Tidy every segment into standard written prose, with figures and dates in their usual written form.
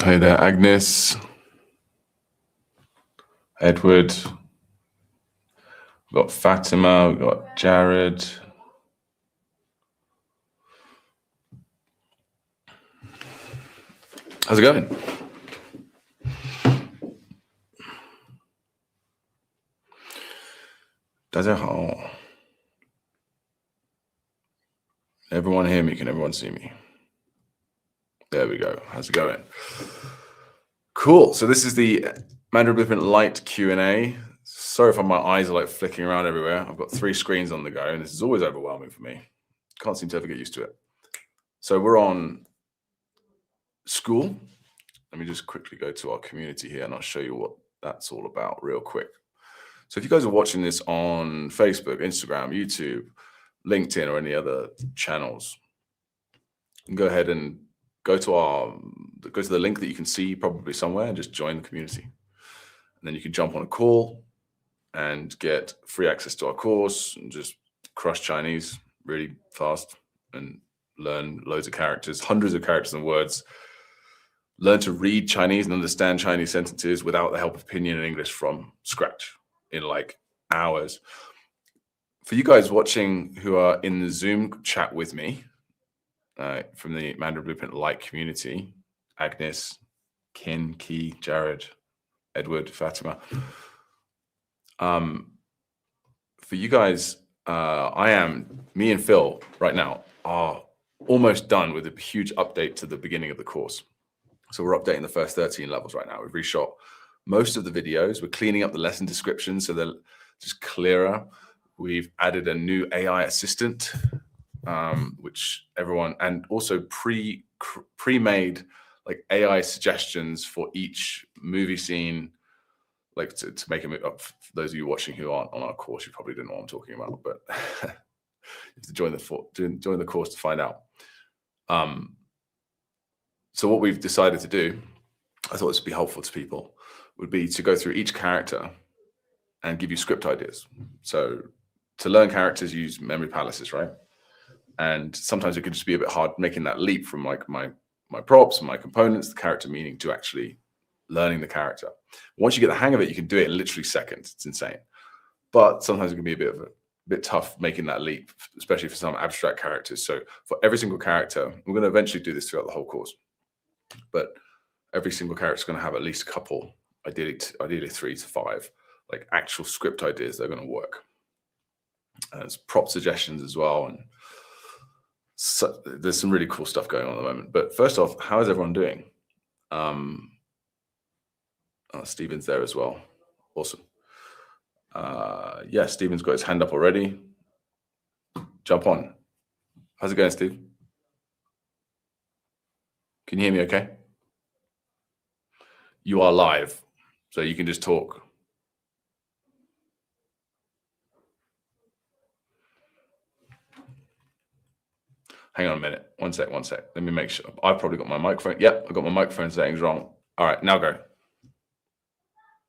Hey there, Agnes, Edward, we've got Fatima, we've got Jared. How's it going? Everyone hear me? Can everyone see me? There we go. How's it going? Cool. So this is the Mandarin Blueprint Lite Q&A. Sorry if my eyes are like flicking around everywhere. I've got 3 screens on the go, and this is always overwhelming for me. Can't seem to ever get used to it. So we're on school. Let me just quickly go to our community here, and I'll show you what that's all about real quick. So if you guys are watching this on Facebook, Instagram, YouTube, LinkedIn, or any other channels, you can go ahead and go to the link that you can see probably somewhere and just join the community. And then you can jump on a call and get free access to our course and just crush Chinese really fast and learn loads of characters, hundreds of characters and words. Learn to read Chinese and understand Chinese sentences without the help of Pinyin and English from scratch in like hours. For you guys watching who are in the Zoom chat with me from the Mandarin Blueprint Lite community, Agnes, Kin, Key, Jared, Edward, Fatima. For you guys, me and Phil right now are almost done with a huge update to the beginning of the course. So we're updating the first 13 levels right now. We've reshot most of the videos. We're cleaning up the lesson descriptions so they're just clearer. We've added a new AI assistant, which everyone, and also pre-made like AI suggestions for each movie scene, like to make it up. For those of you watching who aren't on our course, you probably don't know what I'm talking about, but you have to join the course to find out. So what we've decided to do, I thought this would be helpful to people, would be to go through each character and give you script ideas. So to learn characters, use memory palaces, right? And sometimes it can just be a bit hard making that leap from like my props, my components, the character meaning to actually learning the character. Once you get the hang of it, you can do it in literally seconds. It's insane. But sometimes it can be a bit tough making that leap, especially for some abstract characters. So for every single character, we're going to eventually do this throughout the whole course. But every single character is going to have at least a couple, ideally 3 to 5, like actual script ideas that are going to work. And there's prop suggestions as well. And so there's some really cool stuff going on at the moment. But first off, how is everyone doing? Stephen's there as well. Awesome. Yeah, Stephen's got his hand up already. Jump on. How's it going, Steve? Can you hear me okay? You are live, so you can just talk. Hang on a minute. One sec. Let me make sure. I probably got my microphone. Yep, I got my microphone settings wrong. All right, now go.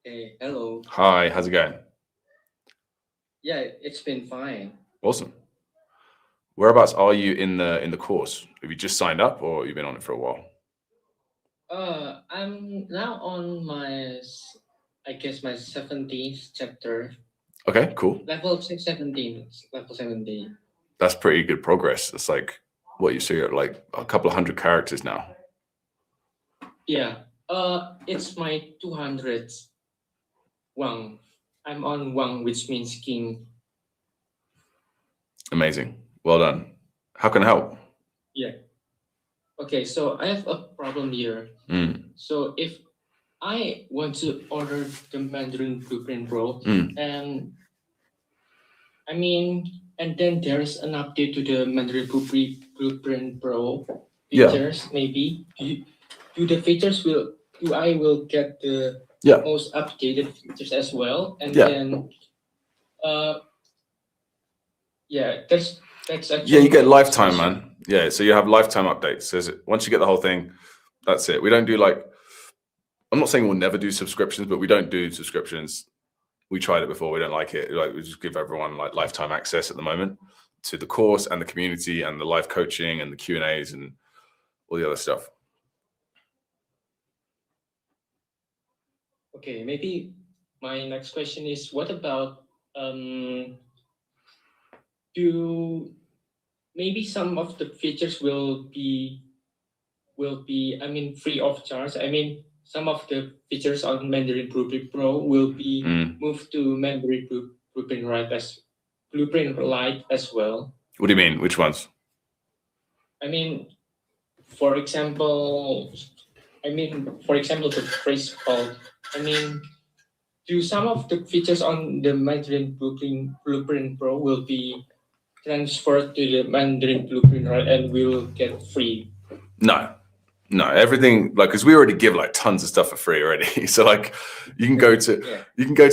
Hey, hello. Hi, how's it going? Yeah, it's been fine. Awesome. Whereabouts are you in the course? Have you just signed up, or have you been on it for a while? I'm now on my 17th chapter. Okay, cool. Level 17. Level 17. That's pretty good progress. It's like what you see at like a couple of hundred characters now. Yeah. It's my 200th Wang. I'm on Wang, which means king. Amazing. Well done. How can I help? Yeah. Okay, so I have a problem here. So if I want to order the Mandarin Blueprint Pro, and then there's an update to the Mandarin Blueprint Pro features, maybe. I will get the most updated features as well, and then that's actually you get lifetime, man. Yeah, so you have lifetime updates. So once you get the whole thing, that's it. We don't do like, I'm not saying we'll never do subscriptions, but we don't do subscriptions. We tried it before. We don't like it. Like we just give everyone like lifetime access at the moment to the course and the community and the live coaching and the Q&As and all the other stuff. Okay, maybe my next question is, what about do maybe some of the features will be I mean free of charge. I mean some of the features on Mandarin Blueprint Pro will be moved to Mandarin Blueprint Lite as well. What do you mean? Which ones? I mean, for example, the phrase called. I mean, do some of the features on the Mandarin Blueprint Pro will be transferred to the Mandarin Blueprint Lite and will get free? No, everything, like, because we already give like tons of stuff for free already. So like you can go to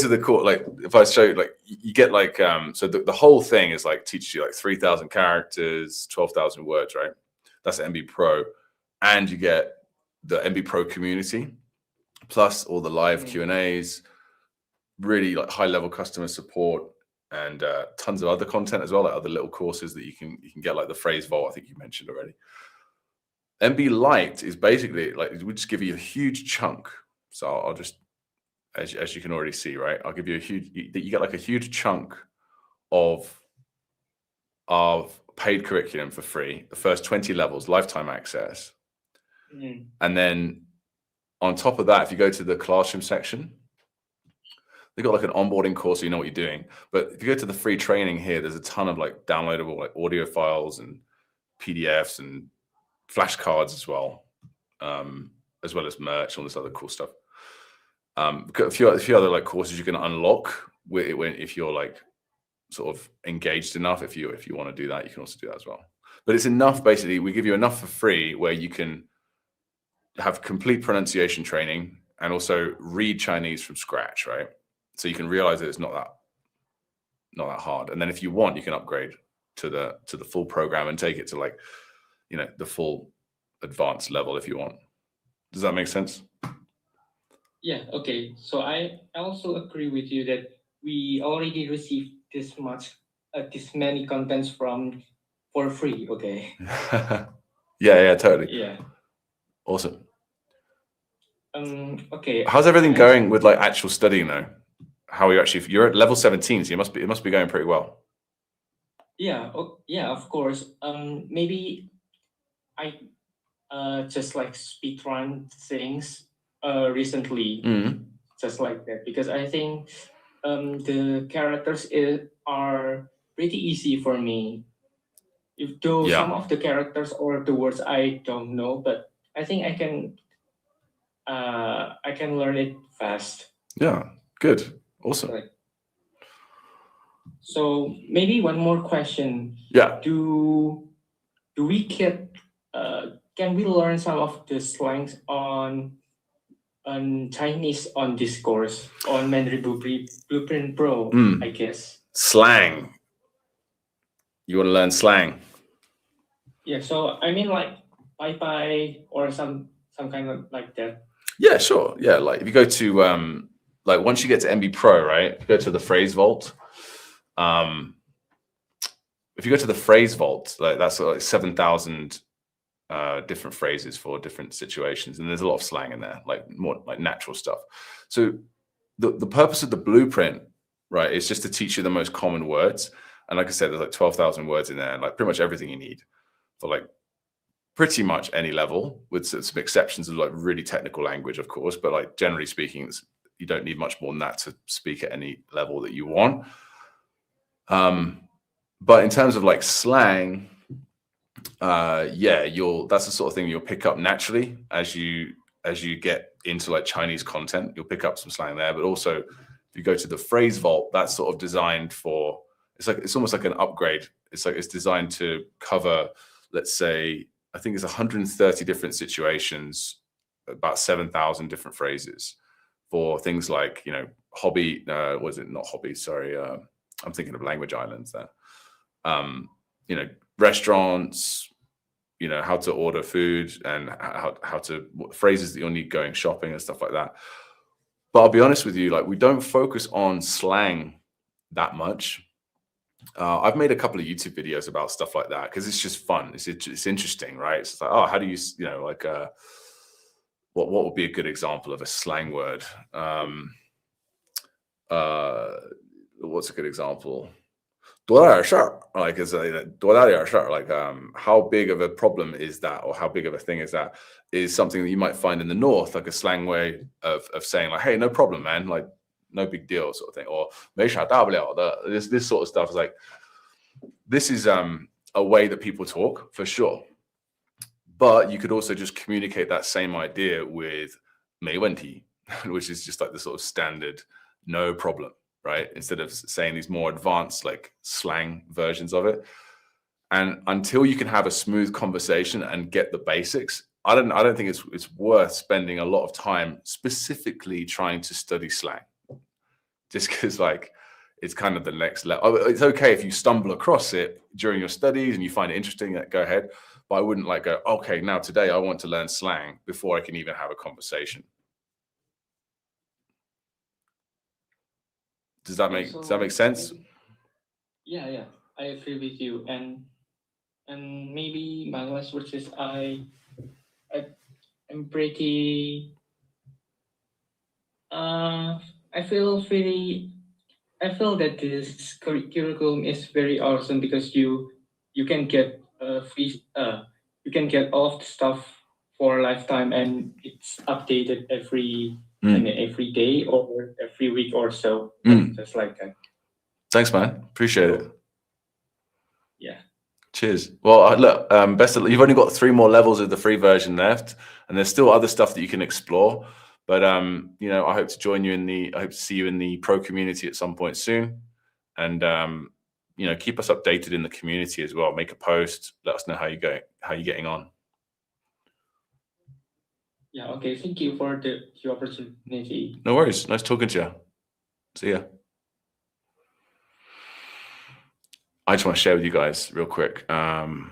the court, like if I show you, like you get like so the whole thing is like teaches you like 3,000 characters, 12,000 words, right? That's MB Pro, and you get the MB Pro community plus all the live Q&As, really like high level customer support, and tons of other content as well, like other little courses that you can get, like the phrase vault I think you mentioned already. MB Lite is basically like, we just give you a huge chunk. So I'll just, as you can already see, right? I'll give you you get like a huge chunk of paid curriculum for free. The first 20 levels, lifetime access. And then on top of that, if you go to the classroom section, they've got like an onboarding course, so you know what you're doing. But if you go to the free training here, there's a ton of like downloadable like audio files and PDFs and flashcards as well as merch, all this other cool stuff. A few other like courses you can unlock if you're like sort of engaged enough. If you want to do that, you can also do that as well. But it's enough, basically. We give you enough for free where you can have complete pronunciation training and also read Chinese from scratch, right? So you can realize that it's not that hard. And then if you want, you can upgrade to the full program and take it to like, you know, the full advanced level if you want. Does that make sense? Yeah, okay. So I also agree with you that we already received this many contents for free, okay? yeah, totally. Yeah. Awesome. Okay. How's everything going with like actual studying though? How are you actually, you're at level 17, so it must be going pretty well. Yeah, yeah, of course. Maybe I just like speedrun things recently, just like that, because I think the characters are pretty easy for me. Some of the characters or the words I don't know, but I think I can learn it fast. Yeah, good, awesome. Right. So maybe one more question. Yeah. Do we get can we learn some of the slangs on Chinese on this course on Mandarin Blueprint Pro? I guess slang. You want to learn slang? Yeah. So I mean, like bye bye or some kind of like that. Yeah, sure. Yeah, like if you go to like once you get to MB Pro, right? If you go to the phrase vault. If you go to the phrase vault, like that's like 7,000 different phrases for different situations, and there's a lot of slang in there, like more like natural stuff. So the purpose of the blueprint, right, is just to teach you the most common words. And like I said, there's like 12,000 words in there, like pretty much everything you need for like pretty much any level, with some exceptions of like really technical language, of course. But like generally speaking, you don't need much more than that to speak at any level that you want. But in terms of like slang, yeah, that's the sort of thing you'll pick up naturally as you get into like Chinese content. You'll pick up some slang there, but also if you go to the phrase vault, that's sort of designed for, it's almost like an upgrade. It's designed to cover, let's say, I think it's 130 different situations, about 7,000 different phrases for things like, you know, hobby. Was it not hobby? Sorry, I'm thinking of language islands there. You know, restaurants, you know, how to order food and how to phrases that you'll need going shopping and stuff like that. But I'll be honest with you, like we don't focus on slang that much. I've made a couple of YouTube videos about stuff like that because it's just fun. It's interesting, right? It's like, oh, how do you, you know, like what would be a good example of a slang word? What's a good example? Like is like how big of a problem is that, or how big of a thing is that? Is something that you might find in the north, like a slang way of saying like, hey, no problem, man, like no big deal, sort of thing. Or 没啥大不了的. This sort of stuff is like, this is a way that people talk for sure. But you could also just communicate that same idea with 没问题, which is just like the sort of standard no problem, right? Instead of saying these more advanced like slang versions of it. And until you can have a smooth conversation and get the basics, I don't think it's worth spending a lot of time specifically trying to study slang. Just because like it's kind of the next level. It's okay if you stumble across it during your studies and you find it interesting, go ahead. But I wouldn't like go, okay, now today I want to learn slang before I can even have a conversation. Does that make sense? Yeah, I agree with you. And maybe my last word is I'm pretty. I feel that this curriculum is very awesome because you can get free you can get all of the stuff for a lifetime, and it's updated every day or every week or so. Just like that. Thanks, man. Appreciate it. Yeah. Cheers. Well, look, best of luck. You've only got 3 more levels of the free version left, and there's still other stuff that you can explore. But you know, I hope to see you in the pro community at some point soon. And you know, keep us updated in the community as well. Make a post, let us know how you're getting on. Yeah, okay. Thank you for the opportunity. No worries. Nice talking to you. See ya. I just want to share with you guys real quick. Hang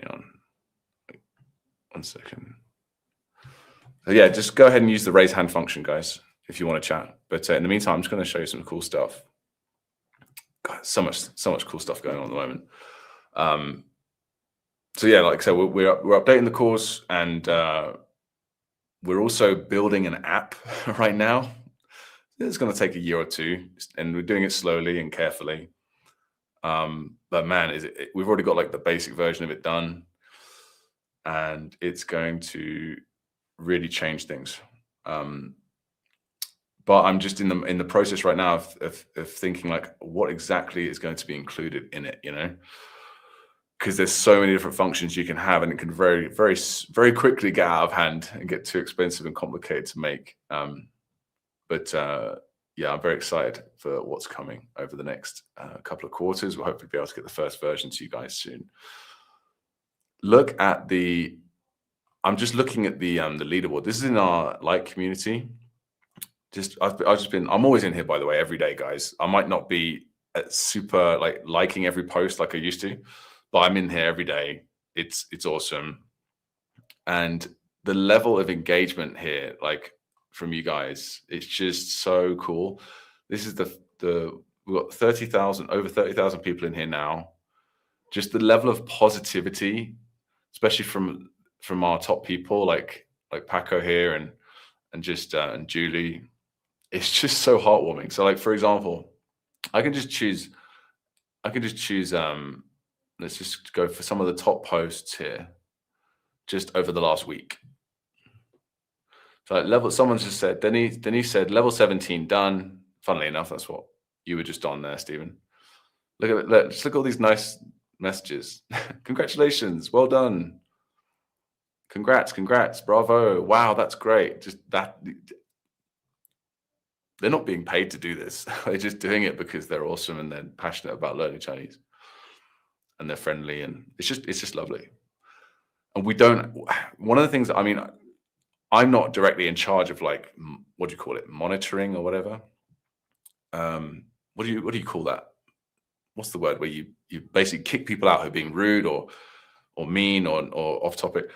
on. 1 second. So yeah, just go ahead and use the raise hand function, guys, if you want to chat. But in the meantime, I'm just going to show you some cool stuff. God, so much cool stuff going on at the moment. So yeah, like I said, we're updating the course, and we're also building an app right now. It's going to take a year or 2, and we're doing it slowly and carefully. But man, we've already got like the basic version of it done, and it's going to really change things. But I'm just in the process right now of thinking like what exactly is going to be included in it, you know, because there's so many different functions you can have, and it can very, very, very quickly get out of hand and get too expensive and complicated to make. But yeah, I'm very excited for what's coming over the next couple of quarters. We'll hopefully be able to get the first version to you guys soon. Look at I'm just looking at the leaderboard. This is in our Light community. I'm always in here, by the way, every day, guys. I might not be super liking every post like I used to, but I'm in here every day. It's awesome. And the level of engagement here, like from you guys, it's just so cool. This is we've got 30,000, over 30,000 people in here now. Just the level of positivity, especially from our top people like Paco here and Julie. It's just so heartwarming. So like, for example, I can just choose, let's just go for some of the top posts here, just over the last week. So like someone's just said, Denise said, level 17 done. Funnily enough, that's what you were just on there, Stephen. Look at it. Just look at all these nice messages. Congratulations. Well done. Congrats. Bravo. Wow, that's great. Just that. They're not being paid to do this. They're just doing it because they're awesome and they're passionate about learning Chinese, and they're friendly, and it's just lovely. And one of the things, I mean, I'm not directly in charge of like, what do you call it? Monitoring or whatever. What do you call that? What's the word where you basically kick people out who are being rude or mean or off topic?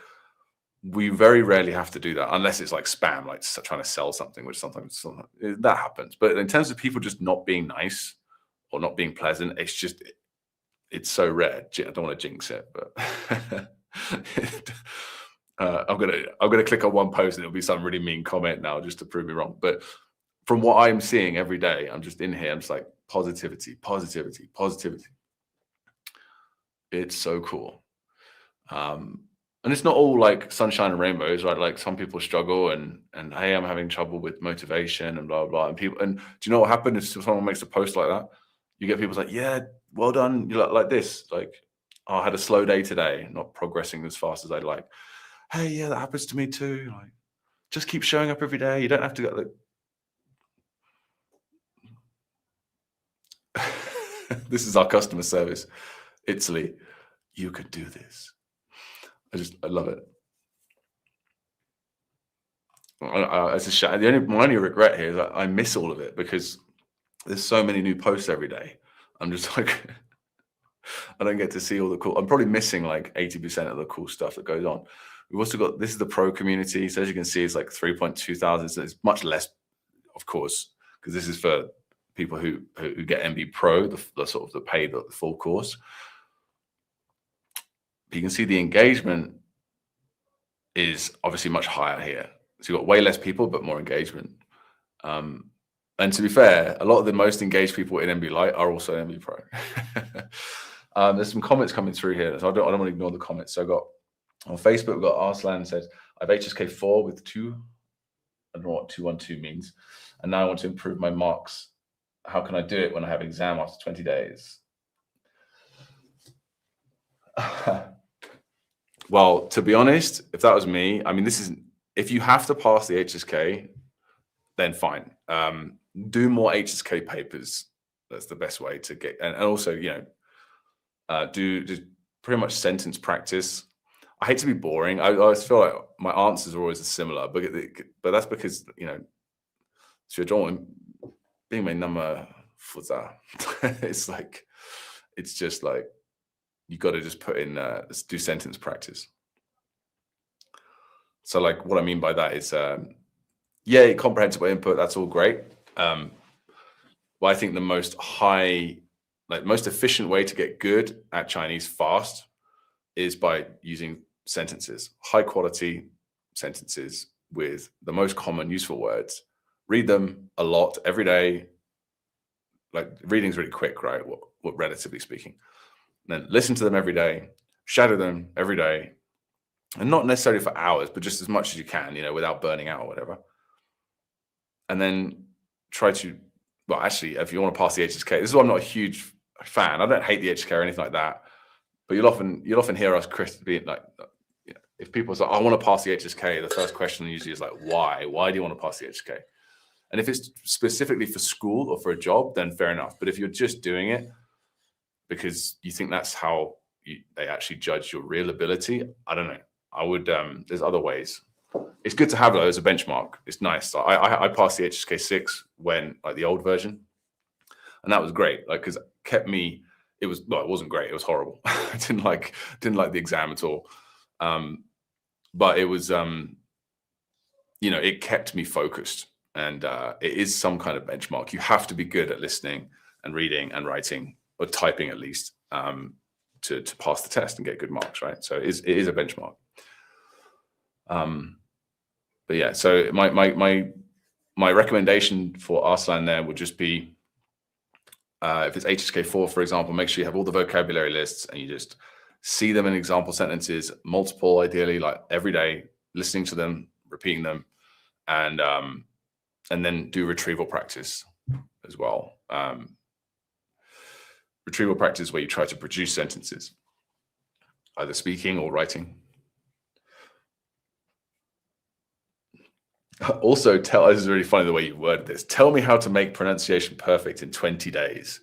We very rarely have to do that unless it's like spam, like trying to sell something, which sometimes that happens. But in terms of people just not being nice or not being pleasant, it's so rare. I don't want to jinx it, but I'm gonna click on one post and it'll be some really mean comment now just to prove me wrong. But from what I'm seeing every day, I'm just in here. I'm just like positivity, positivity, positivity. It's so cool. And it's not all like sunshine and rainbows, right? Like some people struggle and hey, I'm having trouble with motivation and blah blah. And people, and do you know what happens if someone makes a post like that? You get people like, yeah, well done. You like this, like, oh, I had a slow day today, not progressing as fast as I'd like. Hey, yeah, that happens to me too. Like, just keep showing up every day. You don't have to go. Like... This is our customer service. Italy, you could do this. I love it. It's a shame. My only regret here is that I miss all of it because there's so many new posts every day. I'm just like, I don't get to see all the cool. I'm probably missing like 80% of the cool stuff that goes on. We've also got, this is the pro community. So as you can see, it's like 3.2 thousand. So it's much less, of course, because this is for people who get MB Pro, the sort of the paid, the full course. But you can see the engagement is obviously much higher here. So you've got way less people, but more engagement. And to be fair, a lot of the most engaged people in MB Lite are also MB Pro. There's some comments coming through here, so I don't want to ignore the comments. So I got on Facebook, we've got Arslan says, I have HSK 4 with 2. I don't know what 212 means. And now I want to improve my marks. How can I do it when I have an exam after 20 days? Well, to be honest, if that was me, I mean, this is, if you have to pass the HSK, then fine. Do more HSK papers. That's the best way to get, and also, you know, do just pretty much sentence practice. I hate to be boring. I always feel like my answers are always similar, but that's because, you know, being my number fuza. It's like, it's just like, you got to just put in, do sentence practice. So like, what I mean by that is, yeah, comprehensible input, that's all great. But I think the most efficient way to get good at Chinese fast is by using sentences, high quality sentences with the most common useful words. Read them a lot every day. Like, reading's really quick, right? What relatively speaking. And then listen to them every day, shadow them every day, and not necessarily for hours, but just as much as you can, you know, without burning out or whatever. And then try to, well, actually, if you want to pass the HSK, this is why I'm not a huge fan. I don't hate the HSK or anything like that, but you'll often hear us, Chris, being like, you know, if people say, I want to pass the HSK, the first question usually is like, why? Why do you want to pass the HSK? And if it's specifically for school or for a job, then fair enough. But if you're just doing it because you think that's how they actually judge your real ability, I don't know. I would, there's other ways. It's good to have though as a benchmark. It's nice. I passed the HSK 6 when, like, the old version, and that was great. Like, because it kept me. It wasn't great. It was horrible. I didn't like the exam at all. But it was, you know, it kept me focused, and it is some kind of benchmark. You have to be good at listening and reading and writing, or typing at least, to pass the test and get good marks, right? So it is a benchmark. But yeah, so my recommendation for Arslan there would just be, if it's HSK 4, for example, make sure you have all the vocabulary lists and you just see them in example sentences, multiple, ideally, like every day, listening to them, repeating them, and then do retrieval practice as well. Retrieval practice where you try to produce sentences, either speaking or writing. Also, this is really funny the way you worded this. Tell me how to make pronunciation perfect in 20 days.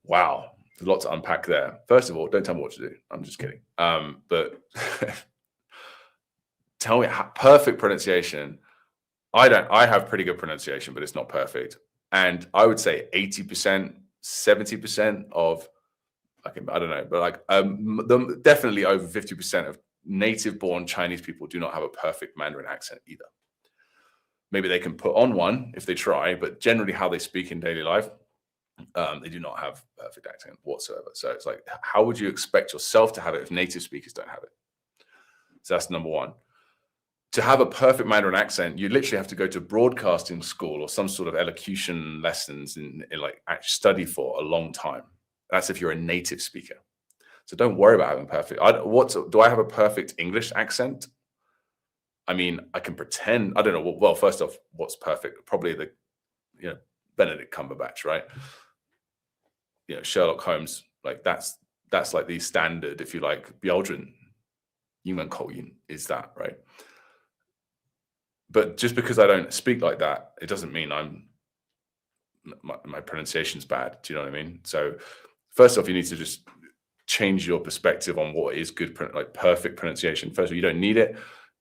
Wow, there's a lot to unpack there. First of all, don't tell me what to do. I'm just kidding. But tell me perfect pronunciation. I have pretty good pronunciation, but it's not perfect. And I would say 80%, 70% of, I don't know, but like definitely over 50% of native-born Chinese people do not have a perfect Mandarin accent either. Maybe they can put on one if they try, but generally how they speak in daily life, they do not have perfect accent whatsoever. So it's like, how would you expect yourself to have it if native speakers don't have it? So that's number one. To have a perfect Mandarin accent, you literally have to go to broadcasting school or some sort of elocution lessons in like actually study for a long time. That's if you're a native speaker. So don't worry about having perfect. Do I have a perfect English accent? I mean, I can pretend. I don't know. Well, first off, what's perfect? Probably the, Benedict Cumberbatch, right? Sherlock Holmes. Like that's like the standard, if you like. 标准英文口音 is that, right? But just because I don't speak like that, it doesn't mean my pronunciation's bad. Do you know what I mean? So first off, you need to just change your perspective on what is good, like perfect pronunciation. First of all, you don't need it.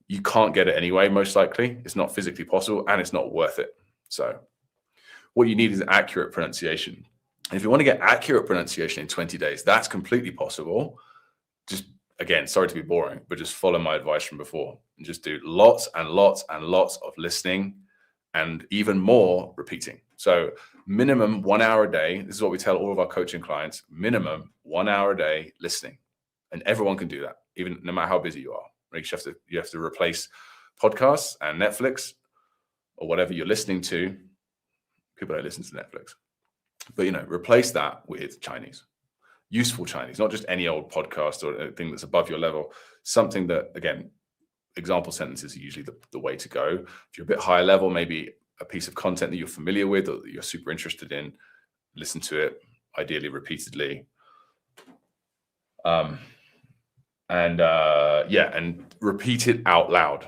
You can't get it anyway, most likely. It's not physically possible and it's not worth it. So what you need is accurate pronunciation. And if you want to get accurate pronunciation in 20 days, that's completely possible. Just, again, sorry to be boring, but just follow my advice from before and just do lots and lots and lots of listening and even more repeating. So minimum 1 hour a day. This is what we tell all of our coaching clients, minimum 1 hour a day listening. And everyone can do that, even no matter how busy you are. You have to replace podcasts and Netflix or whatever you're listening to. People don't listen to Netflix, but replace that with Chinese, useful Chinese, not just any old podcast or anything that's above your level. Something that, again, example sentences are usually the way to go. If you're a bit higher level, maybe a piece of content that you're familiar with or that you're super interested in, listen to it, ideally repeatedly. And repeat it out loud.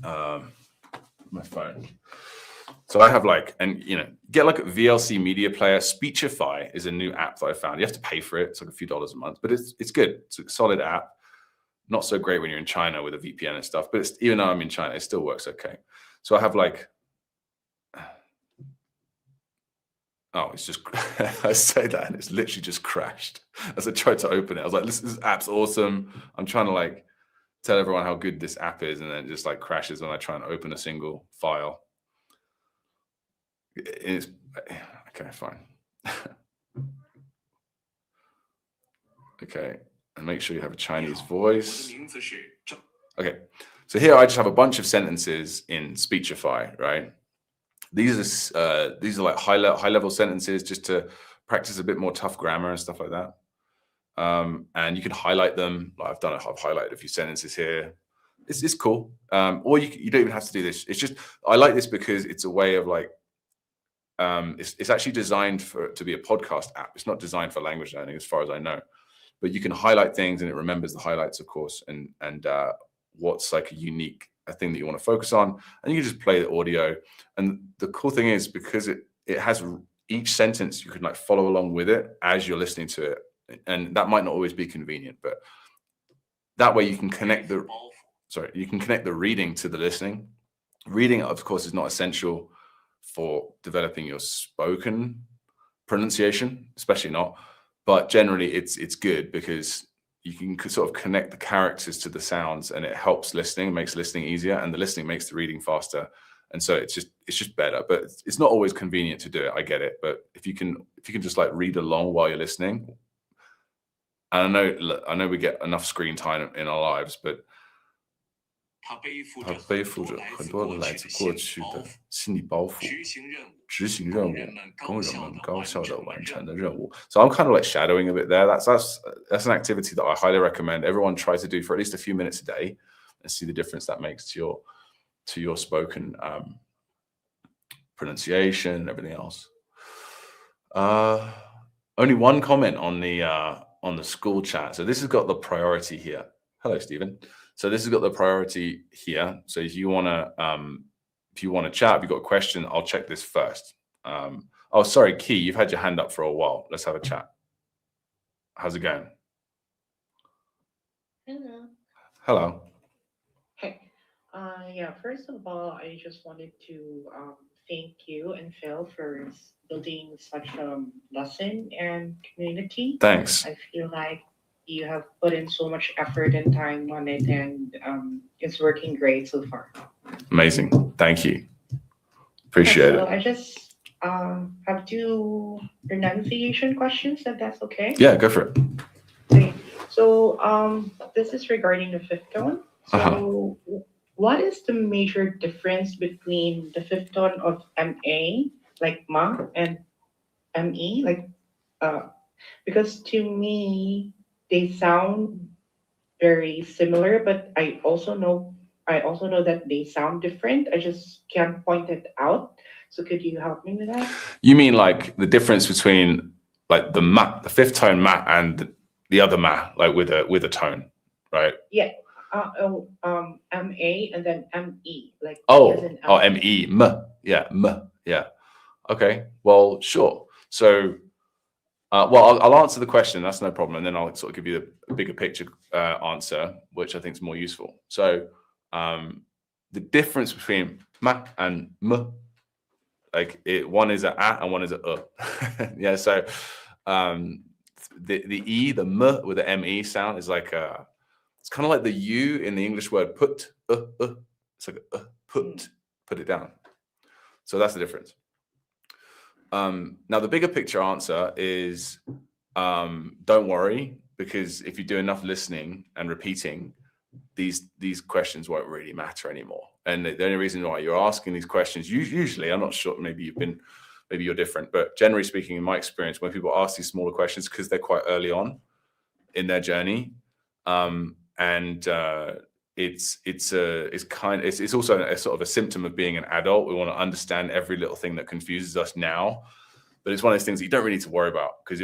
My phone. So I have get like a VLC media player. Speechify is a new app that I found. You have to pay for it. It's like a few dollars a month, but it's good. It's a solid app. Not so great when you're in China with a VPN and stuff, but even though I'm in China, it still works okay. So I have it's just, I say that and it's literally just crashed as I tried to open it. I was like, this app's awesome. I'm trying to tell everyone how good this app is. And then it just crashes when I try and open a single file. It's okay, fine. Okay. And make sure you have a Chinese voice. Okay. So here I just have a bunch of sentences in Speechify, right? These are like high level sentences just to practice a bit more tough grammar and stuff like that. And you can highlight them. I've highlighted a few sentences here. It's cool. Or you don't even have to do this. It's just, I like this because it's a way of it's actually designed to be a podcast app. It's not designed for language learning as far as I know, but you can highlight things and it remembers the highlights, of course, and what's a unique thing that you want to focus on, and you can just play the audio. And the cool thing is, because it has each sentence, you can follow along with it as you're listening to it, and that might not always be convenient, but that way you can connect the reading to the listening. Reading, of course, is not essential for developing your spoken pronunciation, especially not, but generally it's good because you can sort of connect the characters to the sounds, and it helps listening, makes listening easier, and the listening makes the reading faster. And so it's just better, but it's not always convenient to do it. I get it. But if you can just read along while you're listening, and I know we get enough screen time in our lives, but 他背负他背负着很多来自过去的心理包袱，执行任务，供人们高效地完成的任务。So I'm kind of shadowing a bit there. That's an activity that I highly recommend everyone try to do for at least a few minutes a day, and see the difference that makes to your spoken pronunciation and everything else. Only one comment on the school chat. So this has got the priority here. Hello, Stephen. So this has got the priority here. So if you want to chat, if you've got a question, I'll check this first. Oh, sorry, Key, you've had your hand up for a while. Let's have a chat. How's it going? Hello. Hello. Hey. Yeah, first of all, I just wanted to thank you and Phil for building such a lesson and community. Thanks. I feel like you have put in so much effort and time on it, and it's working great so far. Amazing. Thank you. Appreciate it. I just have 2 pronunciation questions, if that's okay. Yeah, go for it. Okay. So this is regarding the fifth tone. So what is the major difference between the fifth tone of MA, like ma, and ME? Like because to me they sound very similar, but I also know that they sound different. I just can't point it out. So could you help me with that? You mean like the difference between like the fifth tone ma and the other ma, like with a tone, right? Yeah. MA and then ME, like Oh, as in M-E, yeah. Okay, well, sure. So, well, I'll answer the question. That's no problem, and then I'll sort of give you a bigger picture answer, which I think is more useful. So, the difference between ma and m, like one is a and one is a yeah. So, the e, the m with the me sound is like it's kind of like the u in the English word put. It's like put it down. So that's the difference. Now the bigger picture answer is don't worry, because if you do enough listening and repeating, these questions won't really matter anymore. And the only reason why you're asking these questions, usually, I'm not sure, maybe you're different, but generally speaking, in my experience, when people ask these smaller questions, because they're quite early on in their journey, and it's also a sort of a symptom of being an adult. We want to understand every little thing that confuses us now, but it's one of those things that you don't really need to worry about, because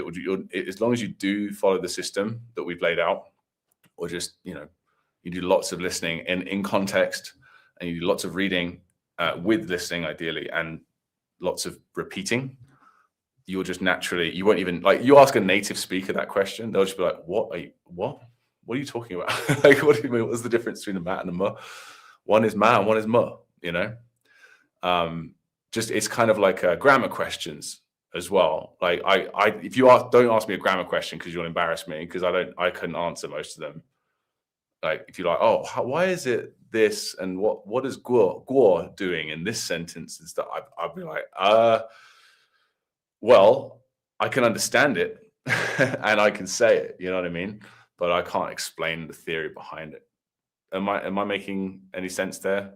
as long as you do follow the system that we've laid out, or just you do lots of listening in context, and you do lots of reading with listening ideally, and lots of repeating, you'll just naturally, you won't even, like, you ask a native speaker that question, they'll just be like, what are you talking about? Like, what do you mean? What's the difference between a ma and a ma? One is ma and one is ma, just, it's kind of like grammar questions as well. Like if you don't ask me a grammar question, because you'll embarrass me, because I couldn't answer most of them. Like, if you're like, oh, why is it this, and what is guo doing in this sentence and stuff, I'd be like, well, I can understand it and I can say it, you know what I mean? But I can't explain the theory behind it. Am I making any sense there?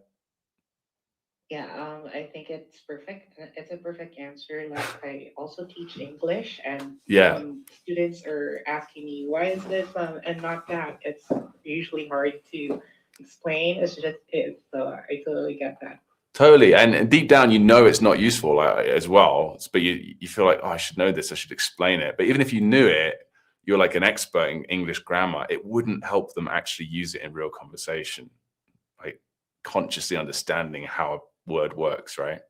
Yeah, I think it's perfect. It's a perfect answer. Like I also teach English, and Yeah. students are asking me why is this and not that. It's usually hard to explain. It's just I totally get that. Totally. And deep down, it's not useful as well. But you feel like, oh, I should know this. I should explain it. But even if you knew it, you're like an expert in English grammar, it wouldn't help them actually use it in real conversation, like consciously understanding how a word works, right?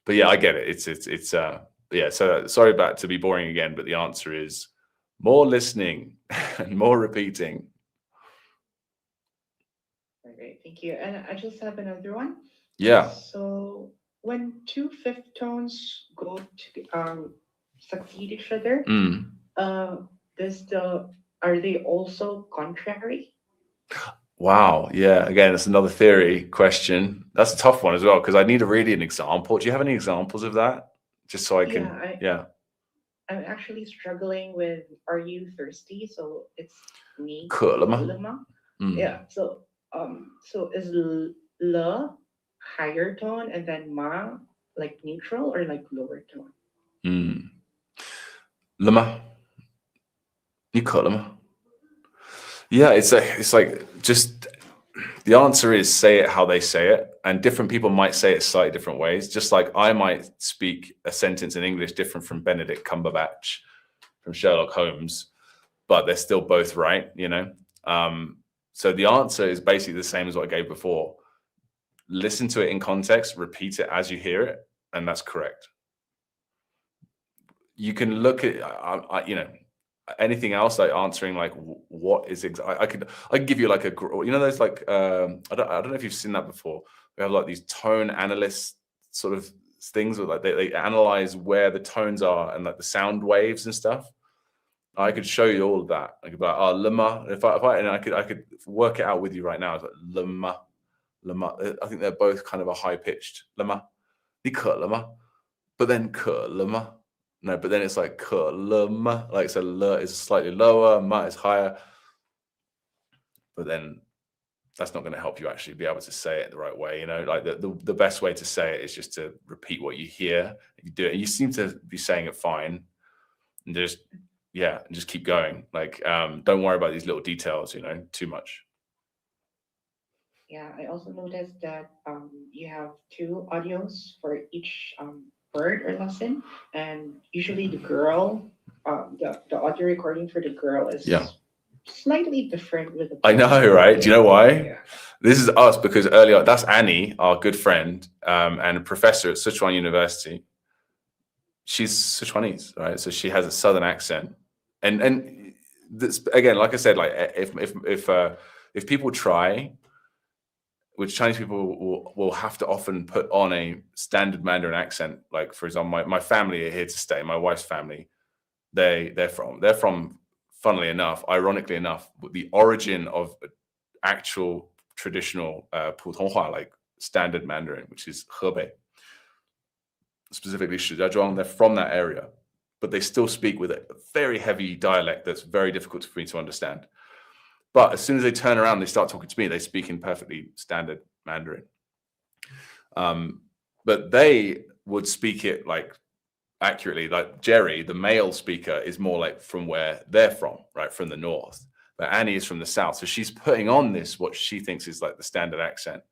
But yeah, I get it. It's yeah. So sorry about to be boring again, but the answer is more listening and more repeating. All right, thank you. And I just have another one. Yeah. So when two fifth tones go to succeed each other, are they also contrary? Wow. Yeah. Again, it's another theory question. That's a tough one as well, because I need really an example. Do you have any examples of that? Just so I can. Yeah. I'm actually struggling with "Are you thirsty?" So it's me. Kulama. Yeah. So is la higher tone and then ma like neutral or like lower tone? Lama. You kulama. Yeah, it's like, just the answer is say it how they say it, and different people might say it slightly different ways. Just like I might speak a sentence in English different from Benedict Cumberbatch from Sherlock Holmes, but they're still both right, So the answer is basically the same as what I gave before. Listen to it in context, repeat it as you hear it, and that's correct. You can look at, anything else, like answering like what is I could give you like those like I don't know if you've seen that before. We have like these tone analysts sort of things where like they analyze where the tones are and like the sound waves and stuff. I could show you all of that. I could be like, oh, lama. I could work it out with you right now. It's like lama. I think they're both kind of a high pitched lama. Lama. But then lama. No, but then it's like ke, le, ma. Like, so le is slightly lower, ma is higher. But then that's not going to help you actually be able to say it the right way. You know, like the best way to say it is just to repeat what you hear. You do it. You seem to be saying it fine. And just keep going. Like, don't worry about these little details, you know, too much. Yeah, I also noticed that you have 2 audios for each word or lesson, and usually the girl, the audio recording for the girl is Yeah. slightly different with the I know, boy. right? Do you know why? Yeah. This is us because earlier, that's Annie, our good friend, and a professor at Sichuan University. She's Sichuanese, right? So she has a southern accent, and this, again, like I said, like if people try, which Chinese people will have to often put on a standard Mandarin accent. Like, for example, my family are here to stay. My wife's family, they're from, funnily enough, ironically enough, the origin of actual traditional Putonghua, like standard Mandarin, which is Hebei, specifically Shijiazhuang. They're from that area, but they still speak with a very heavy dialect that's very difficult for me to understand. But as soon as they turn around, they start talking to me. They speak in perfectly standard Mandarin. But they would speak it like accurately. Like Jerry, the male speaker, is more like from where they're from, right, from the north. But Annie is from the south, so she's putting on this what she thinks is like the standard accent,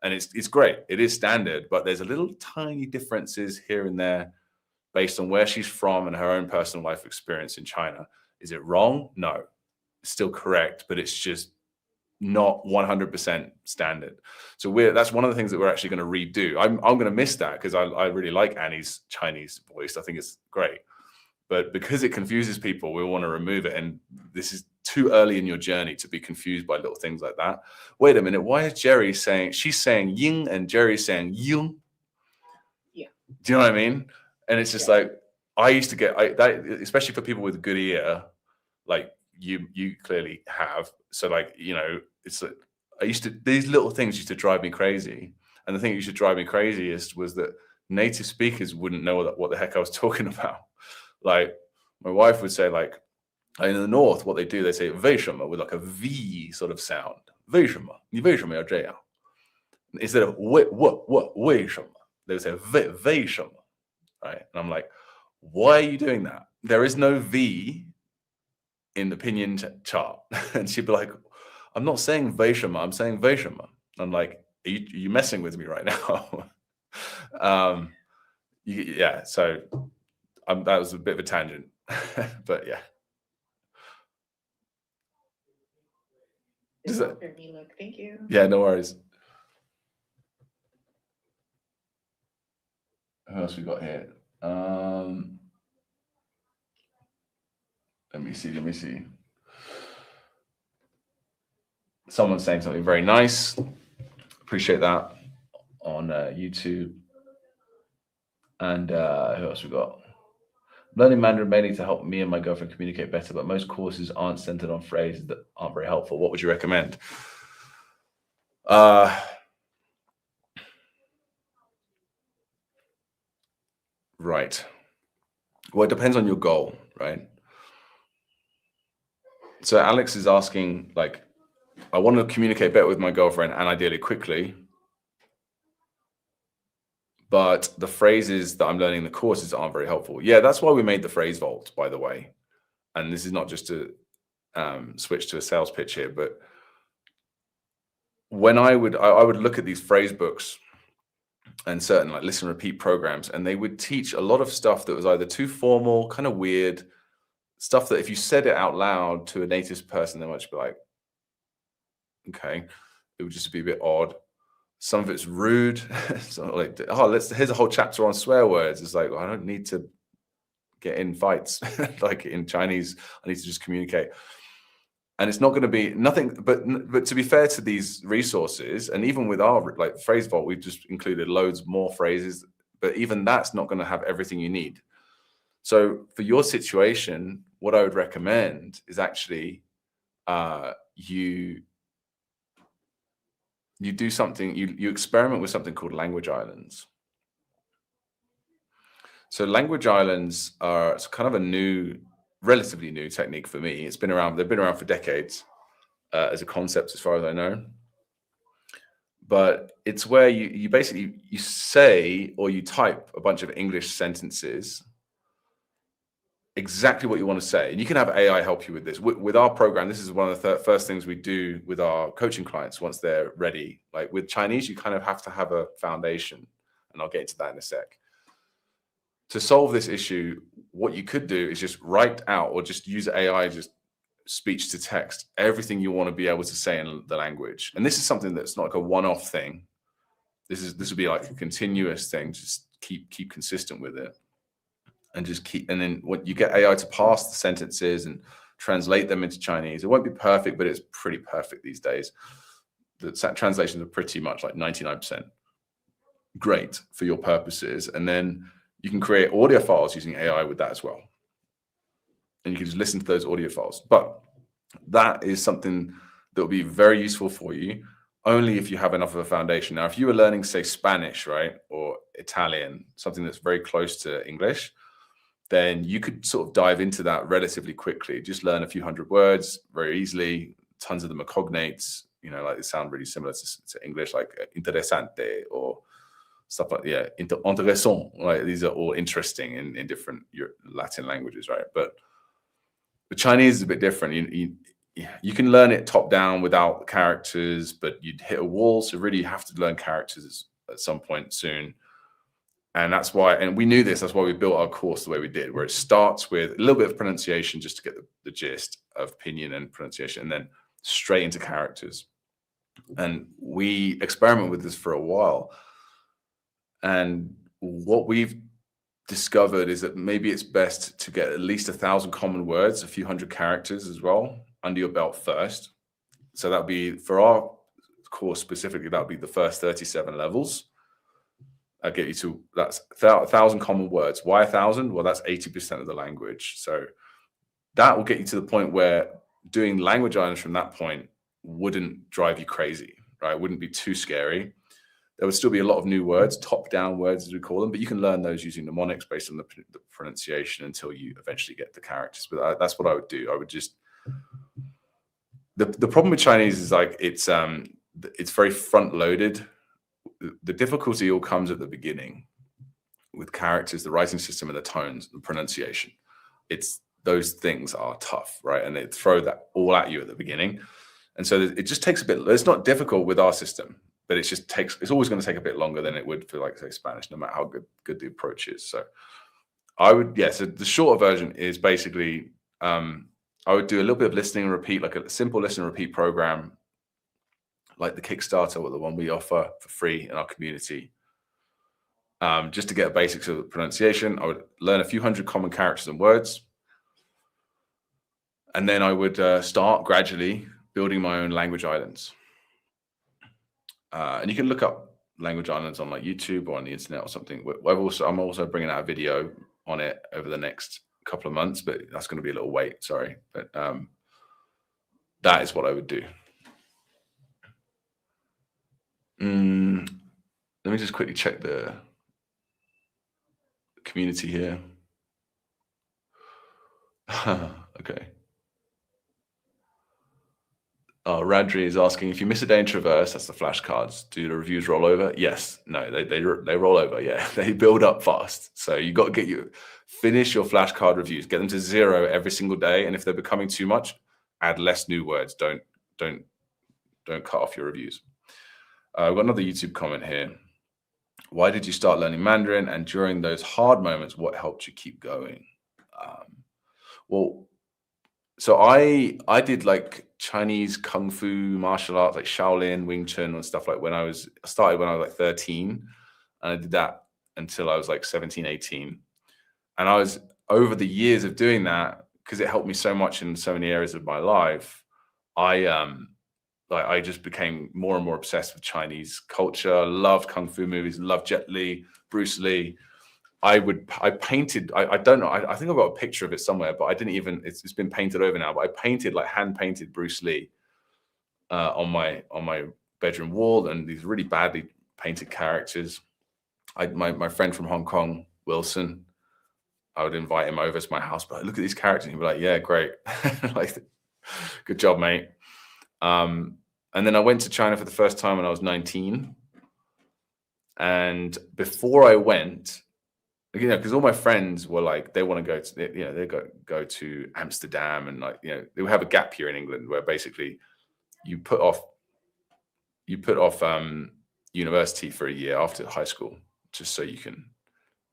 and it's great. It is standard, but there's a little tiny differences here and there based on where she's from and her own personal life experience in China. Is it wrong? No. Still correct, but it's just not 100% standard. So that's one of the things that we're actually going to redo. I'm going to miss that because I really like Annie's Chinese voice. I think it's great, but because it confuses people, we want to remove it. And this is too early in your journey to be confused by little things like that. Wait a minute, why is Jerry saying, she's saying ying and Jerry's saying yung? Yeah. Do you know what I mean? And it's just like, I used to get that, especially for people with a good ear, like you clearly have. So like, you know, it's like these little things used to drive me crazy. And the thing that used to drive me crazy was that native speakers wouldn't know what the heck I was talking about. Like my wife would say, like, in the north, what they do, they say "为什么" with like a V sort of sound. 为什么? 你为什么要这样? Instead of 为什么, they would say 为什么, right? And I'm like, why are you doing that? There is no V in the pinyin chart. And she'd be like, I'm not saying 为什么, I'm saying 为什么. I'm like, are you messing with me right now? Yeah, so that was a bit of a tangent, but yeah. Does that for me? Look, thank you. Yeah, no worries. Who else we got here? Let me see. Someone's saying something very nice. Appreciate that on YouTube. And who else we got? Learning Mandarin mainly to help me and my girlfriend communicate better, but most courses aren't centered on phrases that aren't very helpful. What would you recommend? Right. Well, it depends on your goal, right? So Alex is asking, like, I want to communicate better with my girlfriend and ideally quickly, but the phrases that I'm learning in the courses aren't very helpful. Yeah, that's why we made the phrase vault, by the way. And this is not just to switch to a sales pitch here, but when I would look at these phrase books and certain like listen repeat programs, and they would teach a lot of stuff that was either too formal, kind of weird stuff that if you said it out loud to a native person, they might just be like, okay, it would just be a bit odd. Some of it's rude. So like, here's a whole chapter on swear words. It's like, well, I don't need to get in fights. Like in Chinese, I need to just communicate. And it's not going to be nothing, but to be fair to these resources, and even with our like phrase vault, we've just included loads more phrases, but even that's not going to have everything you need. So for your situation, what I would recommend is actually you do something, you experiment with something called language islands. So language islands are kind of a relatively new technique for me. They've been around for decades as a concept, as far as I know. But it's where you basically you say or you type a bunch of English sentences, exactly what you want to say, and you can have AI help you with this. With our program, this is one of the first things we do with our coaching clients once they're ready. Like with Chinese, you kind of have to have a foundation, and I'll get into that in a sec. To solve this issue, what you could do is just write out or just use AI, just speech to text, everything you want to be able to say in the language. And this is something that's not like a one-off thing. This would be like a continuous thing. Just keep consistent with it, and then when you get AI to pass the sentences and translate them into Chinese, it won't be perfect, but it's pretty perfect these days. The translations are pretty much like 99% great for your purposes, and then you can create audio files using AI with that as well. And you can just listen to those audio files. But that is something that will be very useful for you only if you have enough of a foundation. Now, if you were learning, say, Spanish, right, or Italian, something that's very close to English, then you could sort of dive into that relatively quickly. Just learn a few hundred words very easily. Tons of them are cognates, like they sound really similar to English, like interesante or stuff like, intéressant. Like these are all interesting in different Latin languages, right? But the Chinese is a bit different. You can learn it top down without characters, but you'd hit a wall. So really you have to learn characters at some point soon. And that's why, and we knew this, that's why we built our course the way we did, where it starts with a little bit of pronunciation just to get the gist of pinyin and pronunciation, and then straight into characters. And we experiment with this for a while. And what we've discovered is that maybe it's best to get at least 1,000 common words, a few hundred characters as well, under your belt first. So that'd be, for our course specifically, that would be the first 37 levels. I'll get you to, that's 1,000 common words. Why 1,000? Well, that's 80% of the language. So that will get you to the point where doing language islands from that point wouldn't drive you crazy, right? It wouldn't be too scary. There would still be a lot of new words, top-down words as we call them, but you can learn those using mnemonics based on the pronunciation until you eventually get the characters. But that's what I would do. I would just, the problem with Chinese is like it's very front-loaded. The difficulty all comes at the beginning with characters, the writing system, and the tones, the pronunciation. Those things are tough, right? And they throw that all at you at the beginning. And so it just takes a bit, it's not difficult with our system, but it's always going to take a bit longer than it would for, like, say, Spanish, no matter how good the approach is. So so the shorter version is basically, I would do a little bit of listening and repeat, like a simple listen and repeat program, like the Kickstarter or the one we offer for free in our community. Just to get the basics of the pronunciation, I would learn a few hundred common characters and words. And then I would start gradually building my own language islands. And you can look up language islands on like YouTube or on the internet or something. I'm also bringing out a video on it over the next couple of months, but that's going to be a little wait, sorry. But that is what I would do. Let me just quickly check the community here. Okay. Radri is asking, if you miss a day in Traverse, that's the flashcards, do the reviews roll over? Yes. No, they roll over. Yeah, they build up fast. So you got to finish your flashcard reviews, get them to 0 every single day. And if they're becoming too much, add less new words. Don't cut off your reviews. I've got another YouTube comment here. Why did you start learning Mandarin? And during those hard moments, what helped you keep going? So I did like Chinese Kung Fu martial arts, like Shaolin, Wing Chun and stuff, like I started when I was like 13. And I did that until I was like 17, 18. And I was, over the years of doing that, because it helped me so much in so many areas of my life, I just became more and more obsessed with Chinese culture, loved Kung Fu movies, loved Jet Li, Bruce Lee. I painted, I don't know, I think I've got a picture of it somewhere, but I didn't even, it's been painted over now, but I painted, like hand painted Bruce Lee on my bedroom wall, and these really badly painted characters. My friend from Hong Kong, Wilson, I would invite him over to my house, but look at these characters. And he'd be like, yeah, great. Like, good job, mate. And then I went to China for the first time when I was 19. And before I went, you know, because all my friends were like, they want to go to, you know, they go to Amsterdam, and like, you know, they would have a gap year in England where basically you put off university for a year after high school, just so you can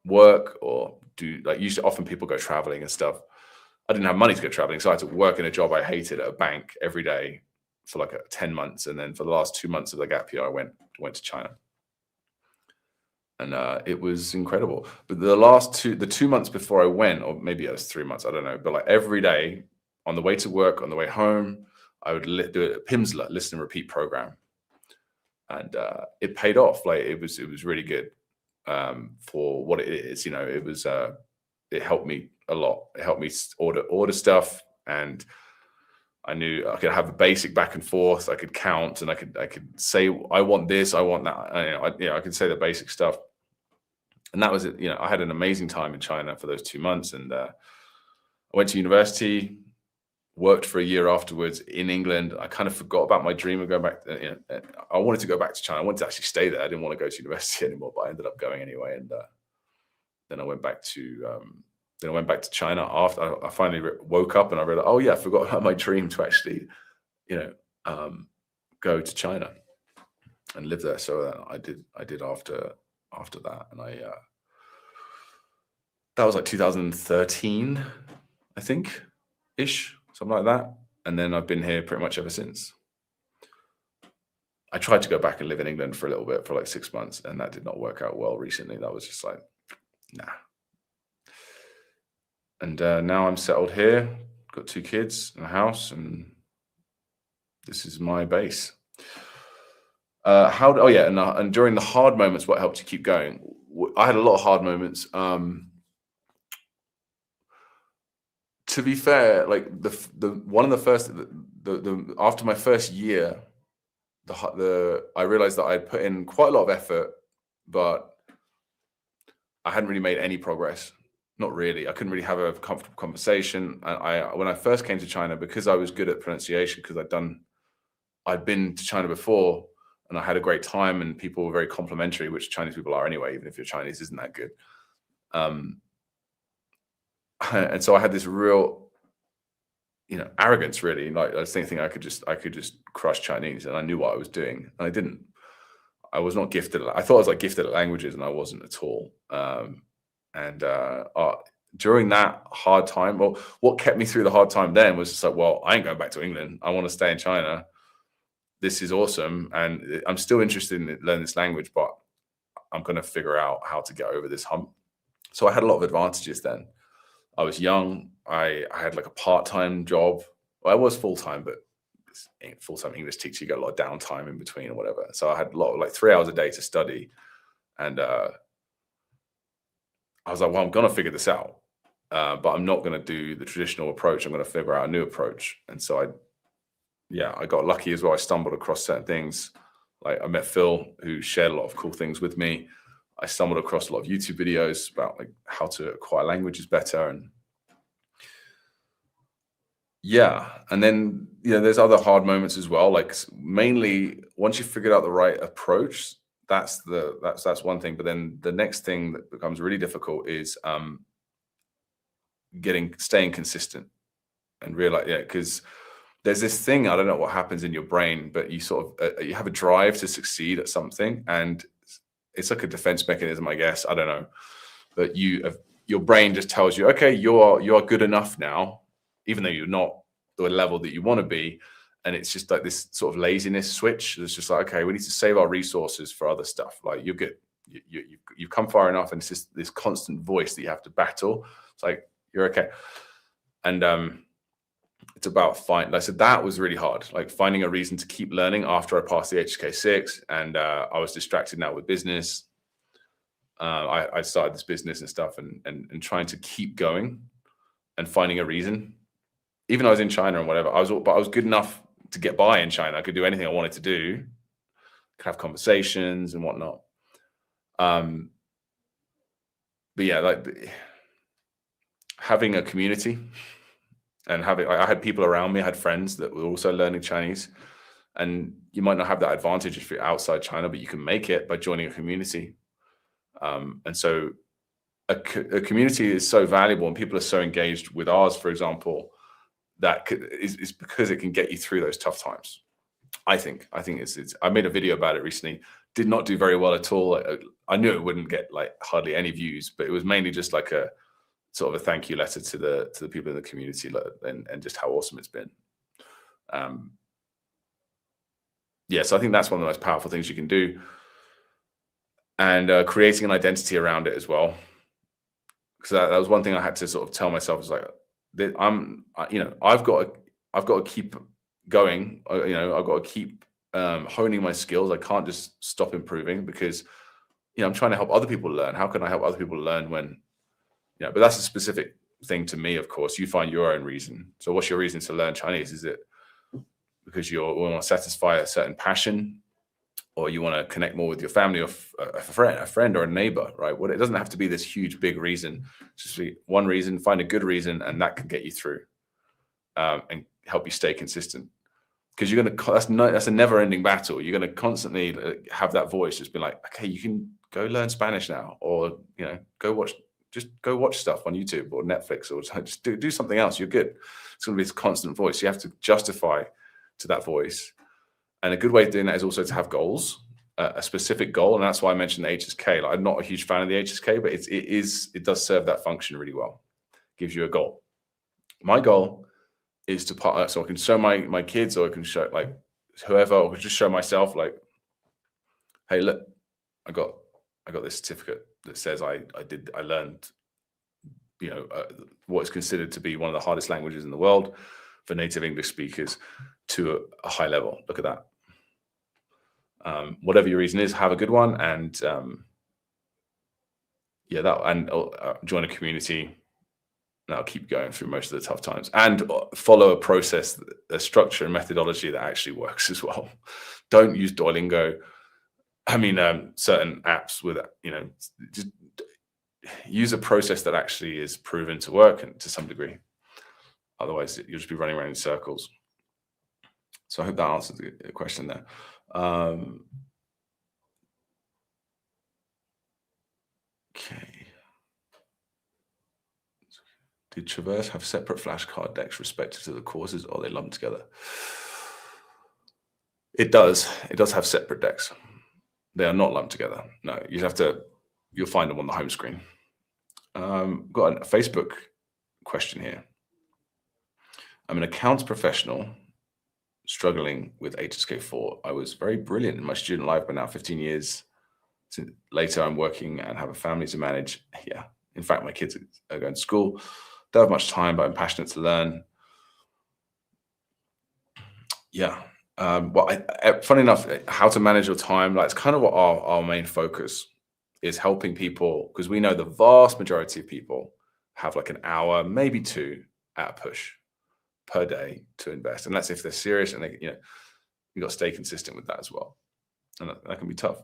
work or do, like, usually often people go traveling and stuff. I didn't have money to go traveling, so I had to work in a job I hated at a bank every day for like 10 months. And then for the last 2 months of the gap year, I went to China. And it was incredible. But the 2 months before I went, or maybe it was 3 months, I don't know. But like every day on the way to work, on the way home, I would do a Pimsleur, listen and repeat program. And it paid off. Like it was really good for what it is. You know, it helped me a lot. It helped me order stuff, and I knew I could have a basic back and forth. I could count, and I could say, I want this, I want that. I could say the basic stuff. And that was it. You know, I had an amazing time in China for those 2 months, and I went to university, worked for a year afterwards in England. I kind of forgot about my dream of going back. I wanted to go back to China. I wanted to actually stay there. I didn't want to go to university anymore, but I ended up going anyway. And then I went back to China after I finally woke up, and I realized, oh yeah, I forgot about my dream to actually, you know, go to China and live there. So I did after that, and that was like 2013, I think, ish, something like that. And then I've been here pretty much ever since. I tried to go back and live in England for a little bit, for like 6 months, and that did not work out well recently. That was just like, nah. And now I'm settled here, got 2 kids and a house, and this is my base. And during the hard moments, what helped you keep going? I had a lot of hard moments. To be fair, like after my first year, I realized that I'd put in quite a lot of effort, but I hadn't really made any progress. Not really. I couldn't really have a comfortable conversation. And when I first came to China, because I was good at pronunciation, because I'd been to China before, and I had a great time, and people were very complimentary, which Chinese people are anyway, even if your Chinese isn't that good. And so I had this real, you know, arrogance, really. Like I was thinking I could just crush Chinese, and I knew what I was doing, and I didn't. I was not gifted. I thought I was like gifted at languages, and I wasn't at all. During that hard time, well, what kept me through the hard time then was just like, well, I ain't going back to England. I want to stay in China. This is awesome, and I'm still interested in learning this language, but I'm going to figure out how to get over this hump. So I had a lot of advantages then. I was young. I had like a part-time job. Well, I was full-time, but full-time English teacher, you get a lot of downtime in between or whatever. So I had a lot of, like, 3 hours a day to study, and I was like, well, I'm going to figure this out, but I'm not going to do the traditional approach. I'm going to figure out a new approach. And so I got lucky as well. I stumbled across certain things. Like I met Phil, who shared a lot of cool things with me. I stumbled across a lot of YouTube videos about like how to acquire languages better. And and then, you know, there's other hard moments as well. Like mainly once you figured out the right approach, that's one thing. But then the next thing that becomes really difficult is staying consistent and realize, because there's this thing, I don't know what happens in your brain, but you sort of you have a drive to succeed at something, and it's like a defense mechanism, I guess. I don't know, but your brain just tells you, okay, you are good enough now, even though you're not the level that you want to be. And it's just like this sort of laziness switch. It's just like, okay, we need to save our resources for other stuff. Like you're good, you've come far enough, and it's just this constant voice that you have to battle. It's like, you're okay. And it's about like I said, that was really hard, like finding a reason to keep learning after I passed the HSK 6, and I was distracted now with business. I started this business and stuff, and trying to keep going and finding a reason. Even though I was in China and whatever, I was good enough to get by in China. I could do anything I wanted to do, could have conversations and whatnot. But yeah, like having a community and I had people around me, I had friends that were also learning Chinese, and you might not have that advantage if you're outside China, but you can make it by joining a community. And so a community is so valuable, and people are so engaged with ours, for example, that is because it can get you through those tough times. I think it's I made a video about it recently, did not do very well at all. I knew it wouldn't get like hardly any views, but it was mainly just like a sort of a thank you letter to the people in the community, and just how awesome it's been. Yeah, so I think that's one of the most powerful things you can do, and creating an identity around it as well. Because that was one thing I had to sort of tell myself, is like, I've got to keep going. I've got to keep honing my skills. I can't just stop improving, because I'm trying to help other people learn. How can I help other people learn when, but that's a specific thing to me, of course. You find your own reason. So what's your reason to learn Chinese? Is it because you want to satisfy a certain passion, or you want to connect more with your family, or a friend or a neighbor, right? Well, it doesn't have to be this huge, big reason. Just be one reason, find a good reason, and that can get you through and help you stay consistent. Because that's a never-ending battle. You're going to constantly have that voice just be like, okay, you can go learn Spanish now, or go watch stuff on YouTube or Netflix, or just do something else. You're good. It's going to be this constant voice. You have to justify to that voice. And a good way of doing that is also to have goals, a specific goal. And that's why I mentioned the HSK. Like, I'm not a huge fan of the HSK, but it does serve that function really well. Gives you a goal. My goal is to so I can show my kids, or I can show like whoever, or just show myself, like, hey, look, I got this certificate that says I learned what is considered to be one of the hardest languages in the world for native English speakers to a high level. Look at that. Whatever your reason is, have a good one, and join a community. And I'll keep going through most of the tough times, and follow a process, a structure and methodology that actually works as well. Don't use Duolingo. I mean, certain apps with, just use a process that actually is proven to work, and to some degree. Otherwise, you'll just be running around in circles. So I hope that answers the question there. Okay. Did Traverse have separate flashcard decks respective to the courses, or are they lumped together? It does. It does have separate decks. They are not lumped together. No, you'll find them on the home screen. Got a Facebook question here. I'm an accounts professional struggling with HSK 4. I was very brilliant in my student life, but now 15 years later, I'm working and have a family to manage. Yeah. In fact, my kids are going to school. Don't have much time, but I'm passionate to learn. Yeah. Funny enough, how to manage your time, like, it's kind of what our main focus is, helping people, because we know the vast majority of people have like an hour, maybe 2 at a push per day to invest. And that's if they're serious, and you've got to stay consistent with that as well. And that can be tough.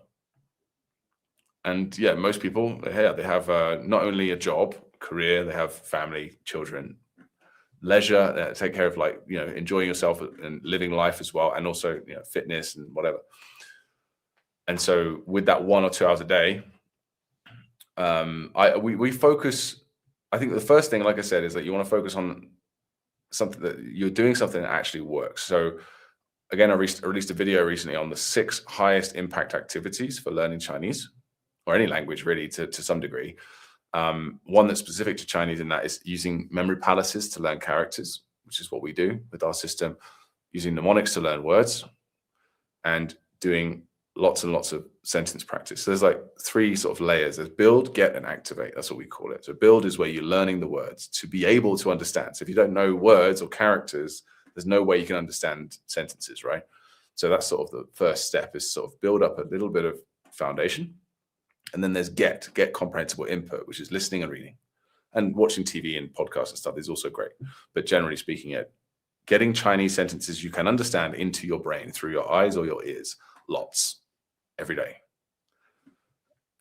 And yeah, most people, they have not only a job, career, they have family, children, leisure, take care of, like, enjoying yourself and living life as well, and also fitness and whatever. And so with that 1 or 2 hours a day, we focus. I think the first thing, like I said, is that you want to focus on something that you're doing, something that actually works. So again, I released a video recently on the 6 highest impact activities for learning Chinese, or any language really, to some degree. One that's specific to Chinese, and that is using memory palaces to learn characters, which is what we do with our system, using mnemonics to learn words, and doing lots and lots of sentence practice. So there's like 3 sort of layers. There's build, get, and activate. That's what we call it. So build is where you're learning the words to be able to understand. So if you don't know words or characters, there's no way you can understand sentences, right? So that's sort of the first step, is sort of build up a little bit of foundation. And then there's get comprehensible input, which is listening and reading. And watching TV and podcasts and stuff is also great. But generally speaking, getting Chinese sentences you can understand into your brain through your eyes or your ears, lots, every day.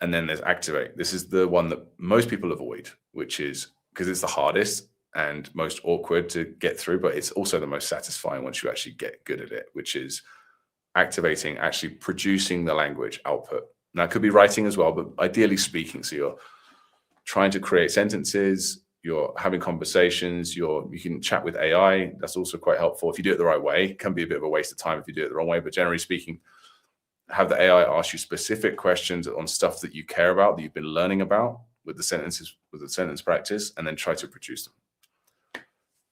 And then there's activate. This is the one that most people avoid, which is because it's the hardest and most awkward to get through, but it's also the most satisfying once you actually get good at it, which is activating, actually producing the language output. Now, it could be writing as well, but ideally speaking. So you're trying to create sentences, you're having conversations, you can chat with AI. That's also quite helpful if you do it the right way. It can be a bit of a waste of time if you do it the wrong way, but generally speaking, have the AI ask you specific questions on stuff that you care about, that you've been learning about with the sentences, with the sentence practice, and then try to produce them.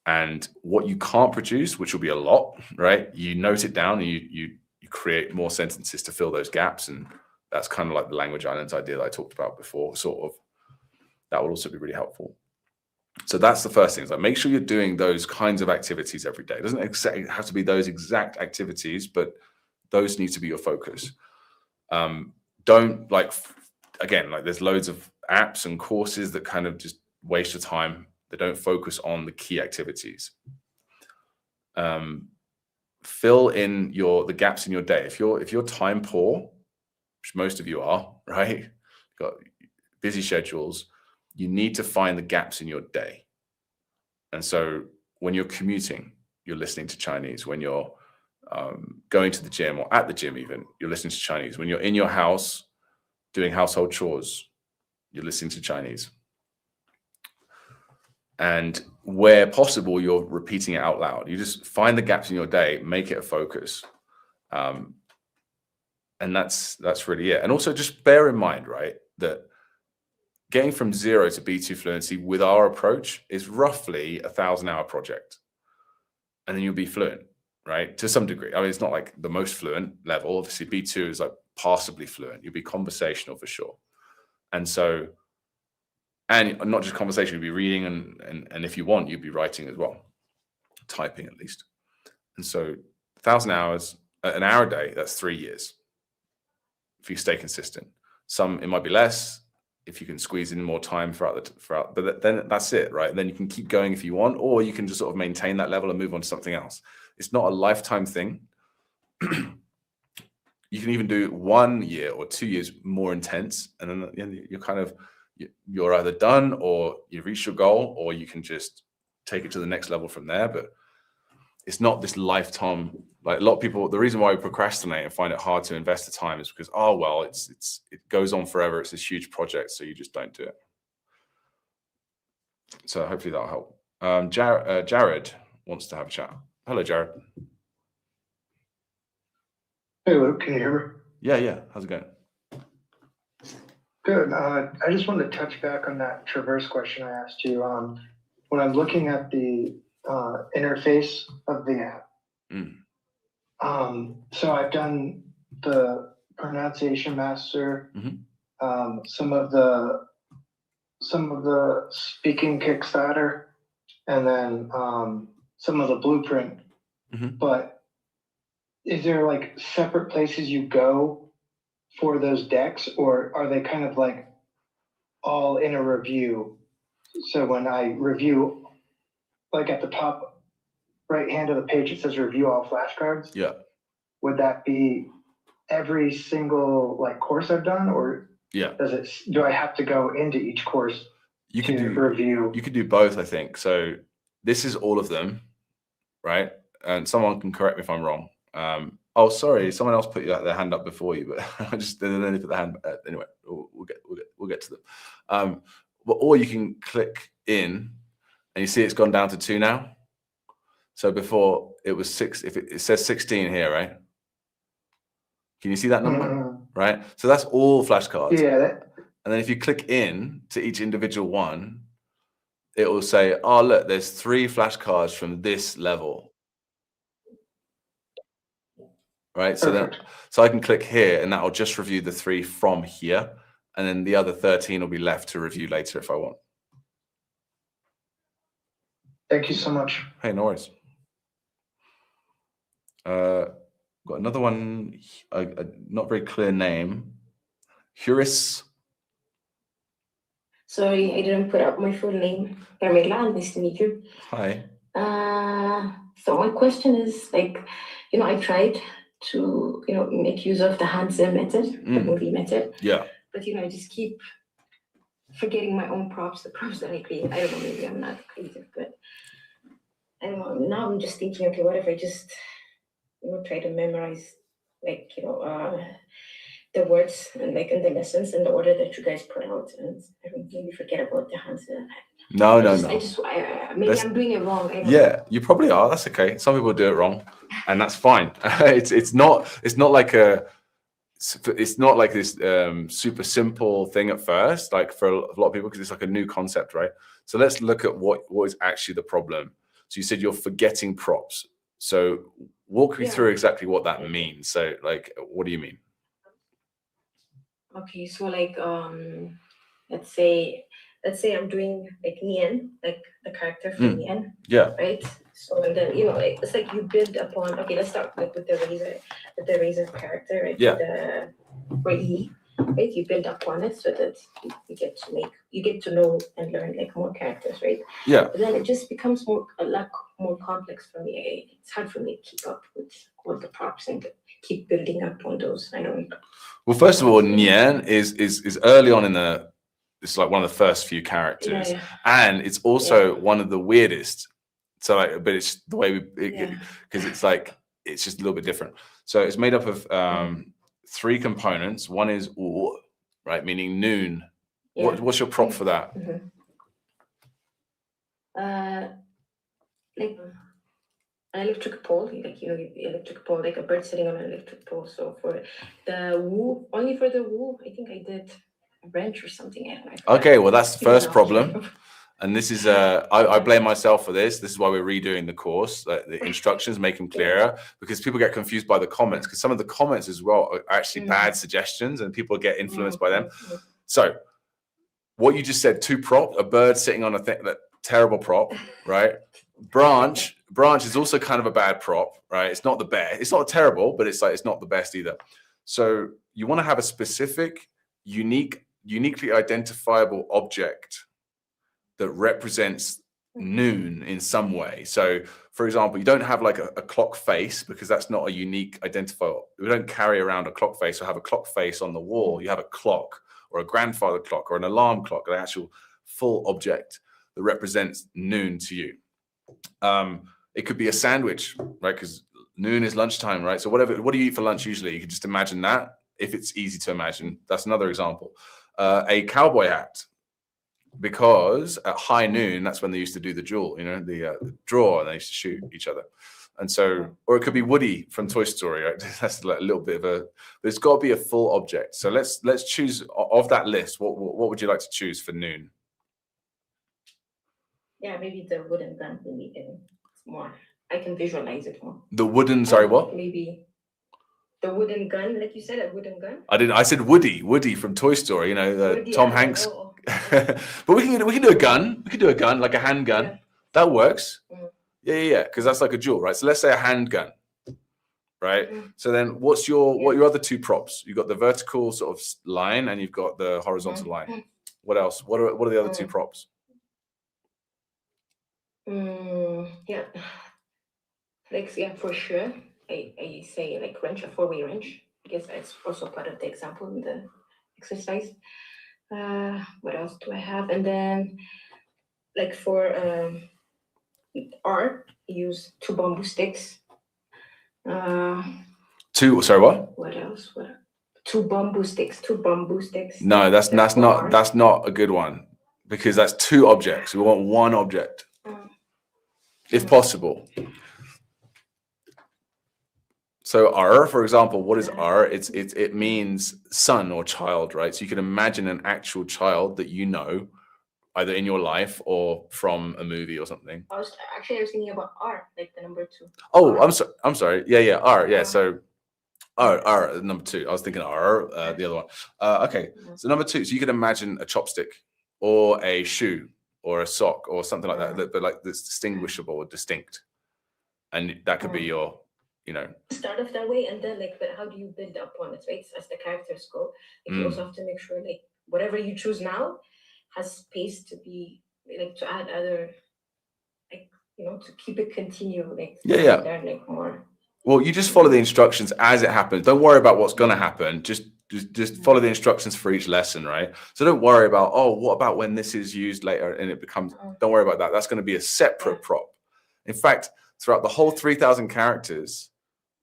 And what you can't produce, which will be a lot, right? You note it down and you create more sentences to fill those gaps. And that's kind of like the language islands idea that I talked about before, sort of. That will also be really helpful. So that's the first thing, is like make sure you're doing those kinds of activities every day. It doesn't have to be those exact activities, but those need to be your focus. Don't again, there's loads of apps and courses that kind of just waste your time. They don't focus on the key activities. Fill in the gaps in your day. If you're time poor, which most of you are, right? You've got busy schedules. You need to find the gaps in your day. And so when you're commuting, you're listening to Chinese. When you're going to the gym, or at the gym even, you're listening to Chinese. When you're in your house doing household chores, you're listening to Chinese. And where possible, you're repeating it out loud. You just find the gaps in your day, make it a focus. And that's really it. And also just bear in mind, right, that getting from 0 to B2 fluency with our approach is roughly a 1,000-hour project. And then you'll be fluent, right? To some degree. I mean, it's not like the most fluent level. Obviously, B2 is like passably fluent. You'll be conversational for sure. And so, and not just conversation, you'll be reading and if you want, you'll be writing as well. Typing at least. And so 1,000 hours, an hour a day, that's 3 years. If you stay consistent. It might be less, if you can squeeze in more time throughout, but then that's it, right? And then you can keep going if you want, or you can just sort of maintain that level and move on to something else. It's not a lifetime thing. You can even do 1 year or 2 years more intense, and then you're either done or you've reached your goal, or you can just take it to the next level from there. But it's not this lifetime. Like a lot of people, the reason why we procrastinate and find it hard to invest the time is because, it goes on forever. It's this huge project, so you just don't do it. So hopefully that'll help. Jared wants to have a chat. Hello, Jared. Hey, Luke, can you hear me? Yeah. How's it going? Good. I just wanted to touch back on that traverse question I asked you. When I'm looking at the interface of the app, so I've done the pronunciation master, some of the speaking Kickstarter, and then some of the blueprint. But is there like separate places you go for those decks, or are they kind of like all in a review? So when I review, like at the top right hand of the page, it says review all flashcards. Yeah. Would that be every single like course I've done, or do I have to go into each course review? You could do both, I think. So this is all of them, right? And someone can correct me if I'm wrong. Sorry, someone else put their hand up before you, but I just then they put the hand. Anyway, we'll get to them. Or you can click in, and you see it's gone down to 2 now. So before it was 6. If it says 16 here, right? Can you see that number? Right. So that's all flashcards. Yeah. And then if you click in to each individual one, it will say, "Oh, look, there's 3 flashcards from this level." Right. Perfect. So I can click here, and that will just review the 3 from here, and then the other 13 will be left to review later if I want. Thank you so much. Hey, no worries. Got another one, a not very clear name. Huris. Sorry, I didn't put up my full name. Carmela, nice to meet you. Hi. So my question is, I tried to, make use of the Hansen method, the movie method. Yeah. But, I just keep forgetting my own props, the props that I create. I don't know, maybe I'm not creative, but I don't know. Now I'm just thinking, okay, what if I just, try to memorize, like, the words and like in the lessons in the order that you guys put out, and I don't maybe forget about the hands. No. Maybe That's- I'm doing it wrong. I don't know. Yeah, you probably are. That's okay. Some people do it wrong, and that's fine. It's not like this super simple thing at first, like for a lot of people, because it's like a new concept, right? So let's look at what is actually the problem. So you said you're forgetting props. So walk me Yeah. through exactly what that means. So like, what do you mean? Okay, so like let's say I'm doing like Nian, like the character from Nian, Yeah. right? So and then like it's like you build upon. Okay, let's start like with the razor character, right? Yeah. Right? You build upon it so that you get to know and learn like more characters, right? Yeah. But then it just becomes a lot more complex for me. It's hard for me to keep up with the props and keep building up on those. I don't. Well, first of all, Nian is early on in it's like one of the first few characters, Yeah. and it's also one of the weirdest. So like, but it's the way because it's like it's just a little bit different. So it's made up of 3 components. One is U, right, meaning noon. Yeah. What's your prop for that? Like an electric pole, like the electric pole, like a bird sitting on an electric pole. So for the woo, only for the woo, I think I did a wrench or something. I don't know. Okay, well that's the first problem. And this is I blame myself for this. This is why we're redoing the course, the instructions, make them clearer, because people get confused by the comments, because some of the comments as well are actually bad suggestions and people get influenced by them. So what you just said, 2 prop, a bird sitting on that terrible prop, right? Branch is also kind of a bad prop, right? It's not the best. It's not terrible, but it's not the best either. So you want to have a specific, uniquely identifiable object that represents noon in some way. So for example, you don't have like a clock face, because that's not a unique identifier. We don't carry around a clock face or have a clock face on the wall. You have a clock or a grandfather clock or an alarm clock, an actual full object that represents noon to you. It could be a sandwich, right? Because noon is lunchtime, right? So what do you eat for lunch usually? You can just imagine that, if it's easy to imagine. That's another example. A cowboy hat, because at high noon, that's when they used to do the duel, the draw, and they used to shoot each other. And so, or it could be Woody from Toy Story, right? That's like a little bit of but it's got to be a full object. So let's choose of that list. What would you like to choose for noon? Yeah, maybe the wooden gun. Maybe it's more. I can visualize it more. The wooden, sorry, what? Maybe the wooden gun, like you said, a wooden gun. I said Woody from Toy Story. Woody, Tom Hanks. But we can do a gun. We can do a gun, like a handgun. Yeah. That works. Yeah. Because that's like a jewel, right? So let's say a handgun, right? So then, what are your other 2 props? You've got the vertical sort of line, and you've got the horizontal line. What else? What are the other 2 props? Yeah, for sure. I say like wrench, a 4-way wrench. I guess that's also part of the example in the exercise. What else do I have? And then like for R, I use 2 bamboo sticks. 2, sorry, what? What else? 2 bamboo sticks. 2 bamboo sticks. No, that's not a good one, because that's 2 objects. We want 1 object, if possible. So R, for example, what is R? It means son or child, right? So you can imagine an actual child that either in your life or from a movie or something. I was thinking about R, like the number 2. Oh, R. I'm sorry. Yeah, R. Yeah, so R, number 2. I was thinking R, the other one. Okay, so number 2. So you can imagine a chopstick or a shoe or a sock or something like that, but like that's distinguishable or distinct, and that could be your. Start off that way, and then but how do you build up on it, right? As the characters go, you also have to make sure whatever you choose now has space to be to add other, to keep it continue, learn more. Well, you just follow the instructions as it happens. Don't worry about what's going to happen. Just Just follow the instructions for each lesson, right? So don't worry about, oh, what about when this is used later and it becomes, don't worry about that. That's going to be a separate prop. In fact, throughout the whole 3,000 characters,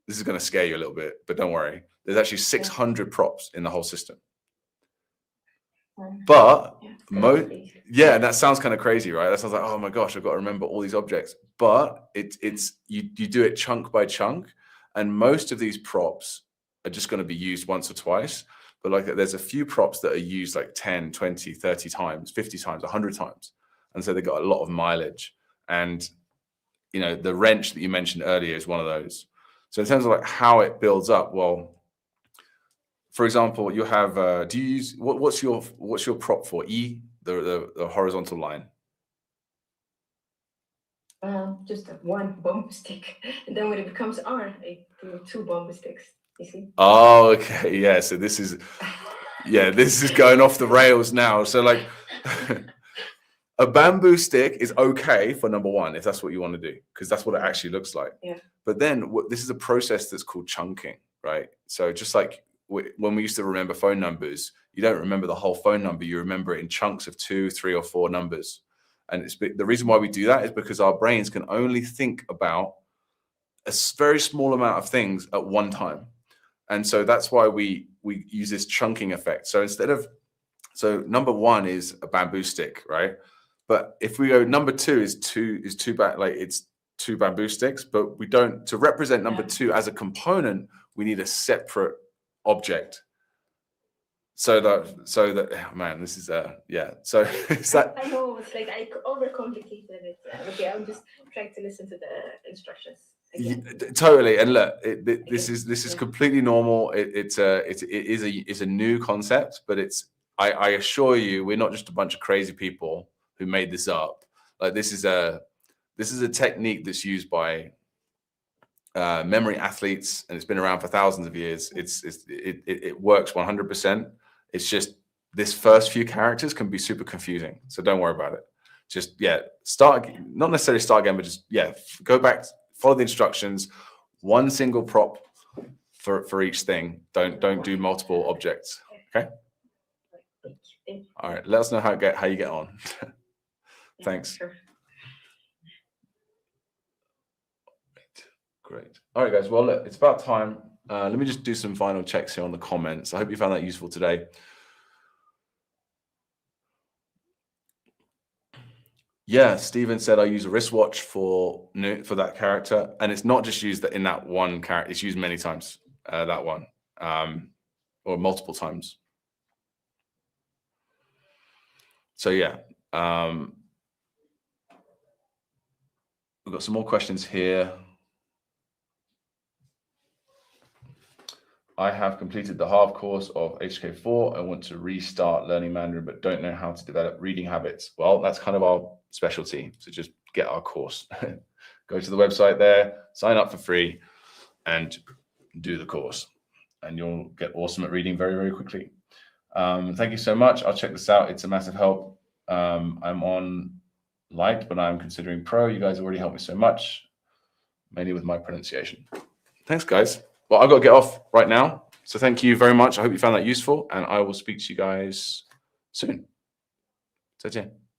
this is going to scare you a little bit, but don't worry. There's actually 600 props in the whole system. But yeah, and that sounds kind of crazy, right? That sounds like, oh my gosh, I've got to remember all these objects. But it's you do it chunk by chunk, and most of these props are just going to be used once or twice. But like there's a few props that are used like 10, 20, 30 times, 50 times, 100 times. And so they got a lot of mileage. And you know, the wrench that you mentioned earlier is one of those. So in terms of like how it builds up, well, for example, you have do you use what's your prop for E, the horizontal line? Just one bumper stick, and then when it becomes R, I do 2 bumper sticks. You see? Oh, okay, yeah. So this is going off the rails now. So like a bamboo stick is okay for number one if that's what you want to do, because that's what it actually looks like. Yeah. But then this is a process that's called chunking, right? So just like when we used to remember phone numbers, you don't remember the whole phone number, you remember it in chunks of 2, 3, or 4 numbers. And the reason why we do that is because our brains can only think about a very small amount of things at one time. And so that's why we use this chunking effect. So so number 1 is a bamboo stick, right? But if we go number 2 is two it's 2 bamboo sticks, but we don't, to represent number 2 as a component, we need a separate object. So that oh man, this is so it's that. I know, it's like I overcomplicated it. Okay, I'll just try to listen to the instructions again. Totally. And look, this is completely normal. It is a new concept, but I assure you, we're not just a bunch of crazy people who made this up. Like this is a technique that's used by memory athletes, and it's been around for thousands of years. It works 100%. It's just this first few characters can be super confusing, so don't worry about it. Just not necessarily start again, but just go back, follow the instructions. One single prop for each thing. Don't do multiple objects. Okay. All right. Let us know how you get on. Thanks. Sure. Great. All right, guys. Well, look, it's about time. Let me just do some final checks here on the comments. I hope you found that useful today. Yeah, Stephen said I use a wristwatch for that character, and it's not just used in that one character. It's used many times. That one, or multiple times. So yeah, we've got some more questions here. I have completed the half course of HK4. I want to restart learning Mandarin, but don't know how to develop reading habits. Well, that's kind of our specialty. So just get our course. Go to the website there, sign up for free, and do the course. And you'll get awesome at reading very, very quickly. Thank you so much. I'll check this out. It's a massive help. I'm on Light, but I'm considering Pro. You guys already helped me so much, mainly with my pronunciation. Thanks, guys. Well, I've got to get off right now. So thank you very much. I hope you found that useful, and I will speak to you guys soon. 再见。